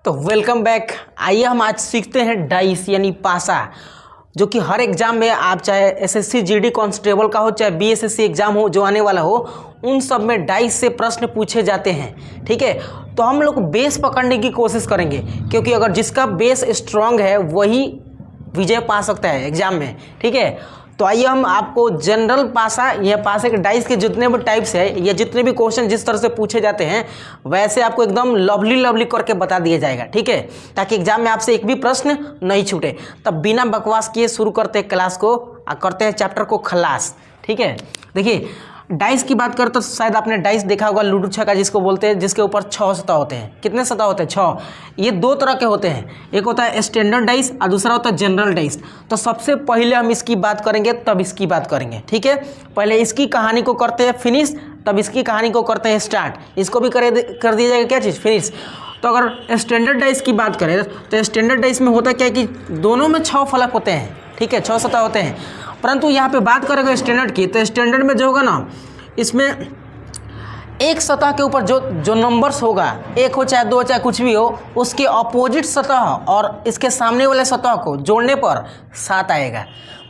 तो welcome back. आइए हम आज सीखते हैं डाइस यानी पासा, जो कि हर एग्जाम में आप चाहे एसएससी जीडी कांस्टेबल का हो चाहे बीएसएससी एग्जाम हो जो आने वाला हो, उन सब में डाइस से प्रश्न पूछे जाते हैं। ठीक है, तो हम लोग बेस पकड़ने की कोशिश करेंगे, क्योंकि अगर जिसका बेस स्ट्रांग है वही विजय पा सकता है एग्जाम में। ठीक है, तो आइए हम आपको जनरल पासा या पासे के डाइस के जितने भी टाइप्स है या जितने भी क्वेश्चन जिस तरह से पूछे जाते हैं वैसे आपको एकदम लवली करके बता दिया जाएगा। ठीक है, ताकि एग्जाम में आपसे एक भी प्रश्न नहीं छूटे। तब बिना बकवास किए शुरू करते हैं क्लास को और करते हैं चैप्टर को खलास। ठीक है, देखिए डाइस की बात करते तो शायद आपने डाइस देखा होगा, लूडो छक्का जिसको बोलते हैं, जिसके ऊपर 6 सतह होते हैं। कितने सतह होते हैं? 6। ये दो तरह के होते हैं, एक होता है स्टैंडर्ड डाइस और दूसरा होता है जनरल डाइस। तो सबसे पहले हम इसकी बात करेंगे, तब इसकी बात करेंगे। ठीक है, पहले इसकी कहानी को करते हैं फिनिश, तब इसकी कहानी को करते हैं स्टार्ट। इसको भी कर दिया जाएगा क्या चीज़? फिनिश। तो अगर स्टैंडर्ड डाइस की बात करें तो स्टैंडर्ड डाइस में होता क्या है कि दोनों में 6 फलक होते हैं। ठीक है, 6 सतह होते हैं। परंतु यहाँ पे बात करेंगे स्टैंडर्ड की, तो स्टैंडर्ड में जो होगा ना, इसमें एक सतह के ऊपर जो नंबर्स होगा, एक हो चाहे 2 चाहे कुछ भी हो, उसके अपोजिट सतह और इसके सामने वाले सतह को जोड़ने पर 7 आएगा।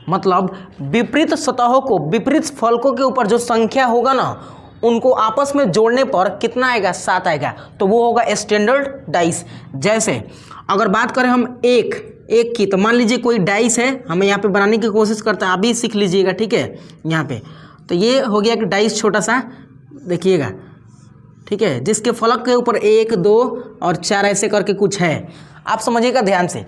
मतलब विपरीत सतहों को, विपरीत फलकों के ऊपर जो संख्या होगा ना, उनको आपस में जोड़ने पर कितना आएगा? 7 आएगा। तो वो होगा स्टैंडर्ड डाइस। जैसे अगर बात करें हम एक की, तो मान लीजिए कोई डाइस है, हमें यहाँ पे बनाने की कोशिश करते हैं, अभी सीख लीजिएगा। ठीक है, यहाँ पे तो ये हो गया कि डाइस छोटा सा, देखिएगा। ठीक है, जिसके फलक के ऊपर 1 2 और 4 ऐसे करके कुछ है, आप समझिएगा ध्यान से।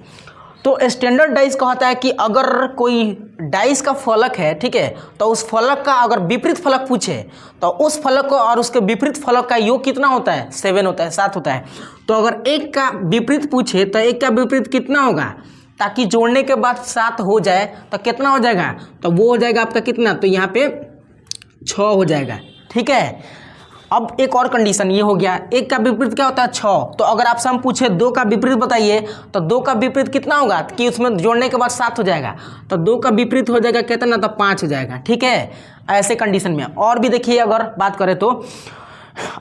तो स्टैंडर्ड डाइस कहता है कि अगर कोई डाइस का फलक है, ठीक है, तो उस फलक का अगर विपरीत फलक पूछे तो उस फलक को और उसके विपरीत फलक का योग कितना होता है? 7 होता है, 7 होता है। तो अगर एक का विपरीत पूछे तो एक का विपरीत कितना होगा, ताकि जोड़ने के बाद 7 हो जाए तो कितना हो जाएगा? तो वो हो जाएगा आपका कितना? तो यहाँ पे 6 हो जाएगा। ठीक है, अब एक और कंडीशन ये हो गया, एक का विपरीत क्या होता है? 6। तो अगर आपसे हम पूछे 2 का विपरीत बताइए, तो 2 का विपरीत कितना होगा कि उसमें जोड़ने के बाद 7 हो जाएगा। तो 2 का विपरीत हो जाएगा कितना? तो 5 हो जाएगा। ठीक है, ऐसे कंडीशन में। और भी देखिए, अगर बात करें तो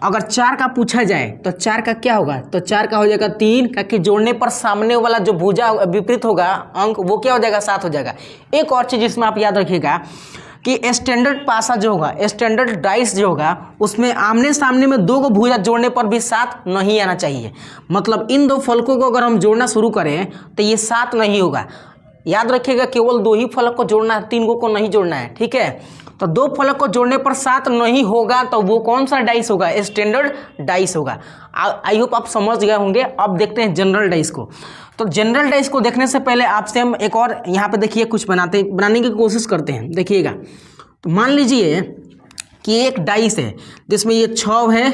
अगर 4 का पूछा जाए तो 4 का क्या होगा? तो 4 का हो जाएगा 3, क्योंकि जोड़ने पर सामने वाला जो भुजा विपरीत होगा अंक, वो क्या हो जाएगा? 7 हो जाएगा। एक और चीज़ इसमें आप याद रखिएगा कि स्टैंडर्ड पासा जो होगा, स्टैंडर्ड डाइस जो होगा, उसमें आमने सामने में 2 को भुजा जोड़ने पर भी 7 नहीं आना चाहिए। मतलब इन 2 फलकों को अगर हम जोड़ना शुरू करें तो ये 7 नहीं होगा। याद रखिएगा, केवल 2 ही फलक को जोड़ना है, 3 को नहीं जोड़ना है। ठीक है, तो 2 फलक को जोड़ने पर 7 नहीं होगा, तो वो कौन सा डाइस होगा? स्टैंडर्ड डाइस होगा। आई होप आप समझ गए होंगे। अब देखते हैं जनरल डाइस को। तो जनरल डाइस को देखने से पहले आपसे हम एक और यहाँ पे देखिए कुछ बनाने की कोशिश करते हैं। देखिएगा, तो मान लीजिए कि एक डाइस है जिसमें ये 6 है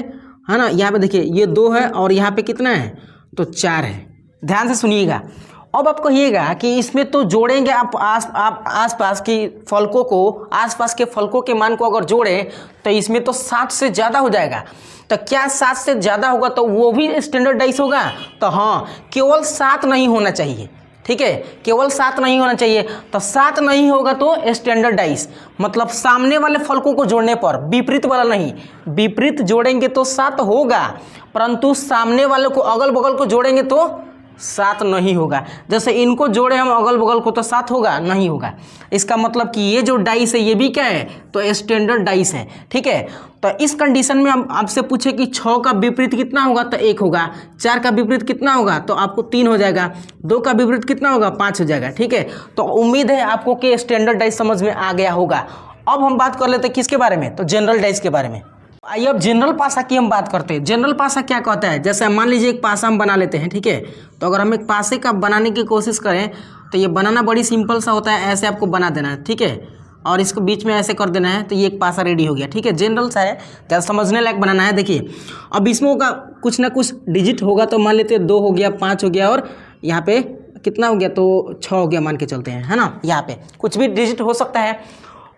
ना, यहाँ पे देखिए ये 2 है और यहाँ पे कितना है? तो 4 है। ध्यान से सुनिएगा। अब आप कहिएगा कि इसमें तो जोड़ेंगे आप आसपास की फलकों को, आसपास के फलकों के मान को अगर जोड़ें तो इसमें तो 7 से ज़्यादा हो जाएगा। तो क्या 7 से ज़्यादा होगा तो वो भी स्टैंडर्ड डाइस होगा? तो हाँ, केवल 7 नहीं होना चाहिए। ठीक है, केवल 7 नहीं होना चाहिए। तो 7 नहीं होगा तो स्टैंडर्ड डाइस। मतलब सामने वाले फलकों को जोड़ने पर, विपरीत वाला नहीं, विपरीत जोड़ेंगे तो 7 होगा, परंतु सामने वाले को अगल बगल को जोड़ेंगे तो 7 नहीं होगा। जैसे इनको जोड़े हम अगल बगल को तो 7 होगा? नहीं होगा। इसका मतलब कि ये जो डाइस है ये भी क्या है? तो स्टैंडर्ड डाइस है। ठीक है, तो इस कंडीशन में हम आपसे पूछे कि 6 का विपरीत कितना होगा? तो 1 होगा। 4 का विपरीत कितना होगा? तो आपको 3 हो जाएगा। 2 का विपरीत कितना होगा? 5 हो जाएगा। ठीक है, तो उम्मीद है आपको कि स्टैंडर्ड डाइस समझ में आ गया होगा। अब हम बात कर लेते हैं किसके बारे में? तो जनरल डाइस के बारे में। आइए अब जनरल पासा की हम बात करते हैं। जनरल पासा क्या कहता है? जैसे मान लीजिए एक पासा हम बना लेते हैं। ठीक है, तो अगर हम एक पासे का बनाने की कोशिश करें तो ये बनाना बड़ी सिंपल सा होता है। ऐसे आपको बना देना है। ठीक है, और इसको बीच में ऐसे कर देना है, तो ये एक पासा रेडी हो गया। ठीक है, जनरल सा है, ज़्यादा समझने लायक बनाना है। देखिए, अब इसमें का कुछ ना कुछ डिजिट होगा, तो मान लेते हैं 2 हो गया, 5 हो गया और यहाँ पे कितना हो गया? तो 6 हो गया मान के चलते हैं, है ना। यहाँ पे कुछ भी डिजिट हो सकता है।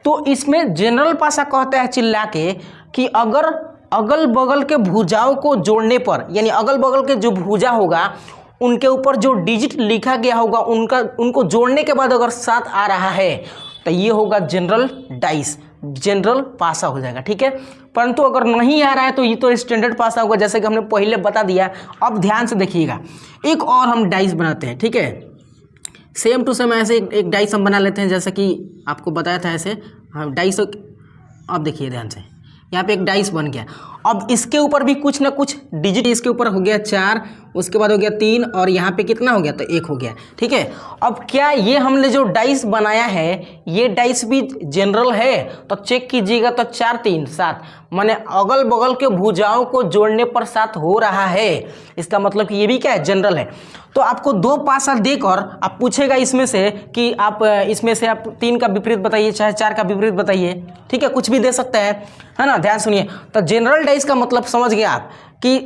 तो इसमें जनरल पासा कहता है चिल्ला के कि अगर अगल बगल के भुजाओं को जोड़ने पर, यानी अगल बगल के जो भुजा होगा उनके ऊपर जो डिजिट लिखा गया होगा उनको जोड़ने के बाद अगर 7 आ रहा है तो ये होगा जनरल डाइस, जनरल पासा हो जाएगा। ठीक है, परंतु अगर नहीं आ रहा है तो ये तो स्टैंडर्ड पासा होगा, जैसे कि हमने पहले बता दिया। अब ध्यान से देखिएगा, एक और हम डाइस बनाते हैं, ठीक है। सेम टू सेम ऐसे एक डाइस हम बना लेते हैं, जैसे कि आपको बताया था ऐसे हम डाइस। अब देखिए ध्यान से, यहाँ पे एक डाइस बन गया। अब इसके ऊपर भी कुछ ना कुछ डिजिट, इसके ऊपर हो गया 4, उसके बाद हो गया 3 और यहाँ पे कितना हो गया, तो 1 हो गया, ठीक है। अब क्या ये हमने जो डाइस बनाया है ये डाइस भी जनरल है? तो चेक कीजिएगा, तो 4 3 7 माने अगल बगल के भुजाओं को जोड़ने पर 7 हो रहा है। इसका मतलब कि ये भी क्या है, जनरल है। तो आपको 2 पासा देकर आप पूछेगा इसमें से कि आप इसमें से आप 3 का विपरीत बताइए, चाहे 4 का विपरीत बताइए, ठीक है, कुछ भी दे सकता है ना। ध्यान सुनिए, तो जनरल डाइस का मतलब समझ गए आप कि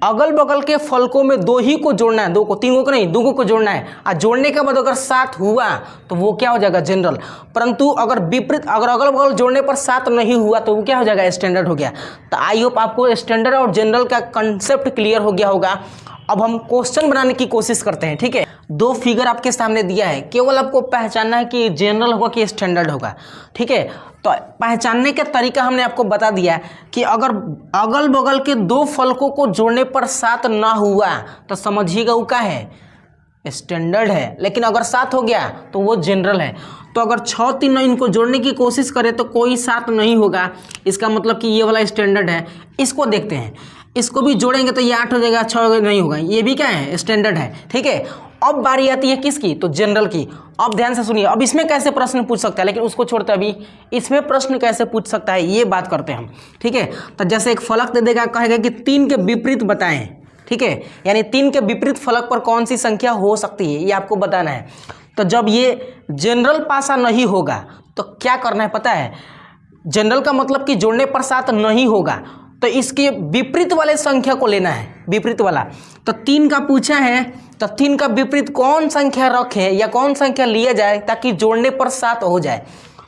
अगल बगल के फलकों में 2 ही को जोड़ना है, 2 को, 3 को नहीं, 2 को जोड़ना है। और जोड़ने के बाद अगर 7 हुआ तो वो क्या हो जाएगा, जनरल। परंतु अगर विपरीत, अगर अगल बगल जोड़ने पर 7 नहीं हुआ तो वो क्या हो जाएगा, स्टैंडर्ड हो गया। तो आई होप आपको स्टैंडर्ड और जनरल का कंसेप्ट क्लियर हो गया होगा। अब हम क्वेश्चन बनाने की कोशिश करते हैं, ठीक है। 2 फिगर आपके सामने दिया है, केवल आपको पहचानना है कि जनरल होगा कि स्टैंडर्ड होगा, ठीक है। तो पहचानने का तरीका हमने आपको बता दिया कि अगर अगल बगल के 2 फलकों को जोड़ने पर 7 ना हुआ तो समझिएगा वो क्या है, स्टैंडर्ड है। लेकिन अगर 7 हो गया तो वो जनरल है। तो अगर 6 3 इनको जोड़ने की कोशिश करें तो कोई 7 नहीं होगा, इसका मतलब कि ये वाला स्टैंडर्ड है। इसको देखते हैं, इसको भी जोड़ेंगे तो ये 8 हो जाएगा, 6 नहीं होगा, ये भी क्या है, स्टैंडर्ड है, ठीक है। अब बारी आती है किसकी, तो जनरल की। अब ध्यान से सुनिए, अब इसमें कैसे प्रश्न पूछ सकता है, लेकिन उसको छोड़ते अभी इसमें प्रश्न कैसे पूछ सकता है ये बात करते हैं हम, ठीक है। तो जैसे एक फलक दे देगा, कहेगा कि 3 के विपरीत बताएं, ठीक है, यानी 3 के विपरीत फलक पर कौन सी संख्या हो सकती है ये आपको बताना है। तो जब ये जनरल पासा नहीं होगा तो क्या करना है पता है, जनरल का मतलब कि जोड़ने पर 7 नहीं होगा तो इसके विपरीत वाले संख्या को लेना है, विपरीत वाला। तो 3 का पूछा है तो 3 का विपरीत कौन संख्या रखें या कौन संख्या लिया जाए ताकि जोड़ने पर 7 हो जाए।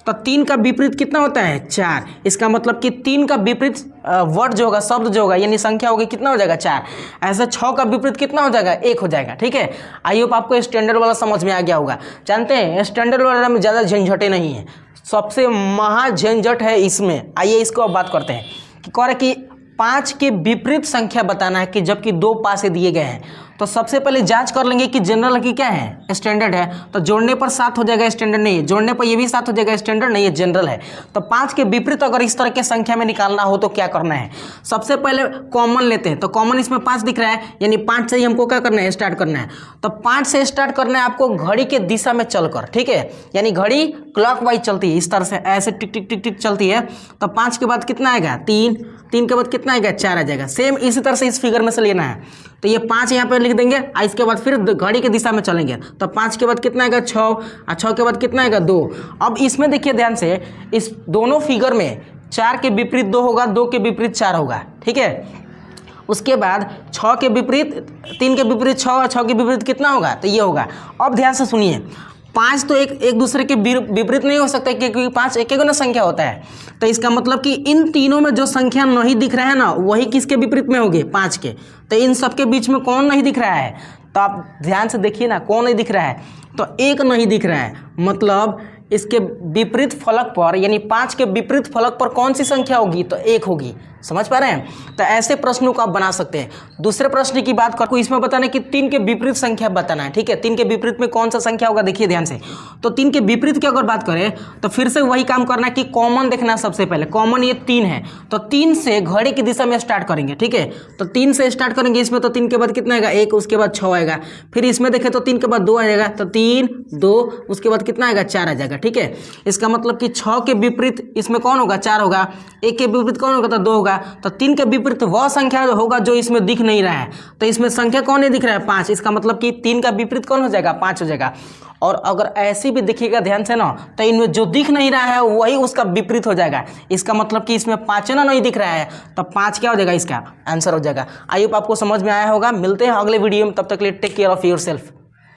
तो 3 का विपरीत कितना होता है, 4। इसका मतलब कि 3 का विपरीत वर्ड जो होगा, शब्द जो होगा यानी संख्या होगी, कितना हो जाएगा, 4। ऐसे 6 का विपरीत कितना हो जाएगा, 1 हो जाएगा, ठीक है। आई होप आपको स्टैंडर्ड वाला समझ में आ गया होगा। जानते हैं स्टैंडर्ड वाला में ज़्यादा झंझटे नहीं है, सबसे महा झंझट है इसमें। आइए इसको अब बात करते हैं कि कह रहे कि 5 के विपरीत संख्या बताना है कि जबकि 2 पासे दिए गए हैं। तो सबसे पहले जांच कर लेंगे कि जनरल की क्या है, स्टैंडर्ड है। तो जोड़ने पर 7 हो जाएगा, स्टैंडर्ड नहीं है। जोड़ने पर ये भी 7 हो जाएगा, स्टैंडर्ड नहीं है, जनरल है। तो 5 के विपरीत अगर इस तरह के संख्या में निकालना हो तो क्या करना है, सबसे पहले कॉमन लेते हैं। तो कॉमन इसमें 5 दिख रहा है, यानी 5 से ही हमको क्या करना है, स्टार्ट करना है। तो 5 से स्टार्ट करना है आपको घड़ी के दिशा में चलकर, ठीक है, यानी घड़ी क्लॉकवाइज चलती है, इस तरह से ऐसे टिक टिक टिक टिक चलती है। तो 5 के बाद कितना आएगा, 3, 3 के बाद कितना आएगा, 4 आ जाएगा। सेम इसी तरह से इस फिगर में से लेना है। तो ये 5 यहाँ पे लिख देंगे, इसके बाद फिर घड़ी की दिशा में चलेंगे। तो 5 के बाद कितना आएगा, 6, और 6 के बाद कितना आएगा, 2। अब इसमें देखिए ध्यान से, इस दोनों फिगर में 4 के विपरीत 2 होगा, 2 के विपरीत 4 होगा, ठीक है। उसके बाद 6 के विपरीत, 3 के विपरीत 6 और 6 के विपरीत कितना होगा, तो ये होगा। अब ध्यान से सुनिए, 5 तो एक दूसरे के विपरीत नहीं हो सकता क्योंकि 5 एक ना संख्या होता है। तो इसका मतलब कि इन तीनों में जो संख्या नहीं दिख रहा है ना, वही किसके विपरीत में होगी, 5 के। तो इन सबके बीच में कौन नहीं दिख रहा है, तो आप ध्यान से देखिए ना, कौन नहीं दिख रहा है, तो 1 नहीं दिख रहा है। मतलब इसके विपरीत फलक पर, यानी 5 के विपरीत फलक पर कौन सी संख्या होगी, तो 1 होगी। समझ पा रहे हैं। तो ऐसे प्रश्नों को आप बना सकते हैं। दूसरे प्रश्न की बात करो, इसमें बताना है कि 3 के विपरीत संख्या बताना है, ठीक है। 3 के विपरीत में कौन सा संख्या होगा, देखिए ध्यान से। तो 3 के विपरीत की अगर बात करें तो फिर से वही काम करना है कि कॉमन देखना। सबसे पहले कॉमन ये 3 है, तो 3 से घड़ी की दिशा में स्टार्ट करेंगे, ठीक है। तो 3 से स्टार्ट करेंगे इसमें, तो 3 के बाद कितना आएगा, 1, उसके बाद 6 आएगा। फिर इसमें देखें तो 3 के बाद 2 आएगा, तो 3, 2, उसके बाद कितना आएगा, 4 आ जाएगा, ठीक है। इसका मतलब कि 6 के विपरीत इसमें कौन होगा, 4 होगा। 1 के विपरीत कौन होगा, तो 2 होगा। तो 3 के विपरीत वह संख्या होगा जो इसमें दिख नहीं रहा है। तो इसमें संख्या कौन नहीं दिख रहा है, 5। इसका मतलब कि 3 का विपरीत कौन हो जाएगा, 5 हो जाएगा। और अगर ऐसे भी देखिएगा ध्यान से ना, तो इनमें जो दिख नहीं रहा है वही उसका विपरीत हो जाएगा। इसका मतलब कि इसमें 5 ना नहीं दिख रहा है, तो 5 क्या हो जाएगा, इसका आंसर हो जाएगा। आई होप आपको समझ में आया होगा। मिलते हैं अगले वीडियो में, तब तक के लिए take care of your self.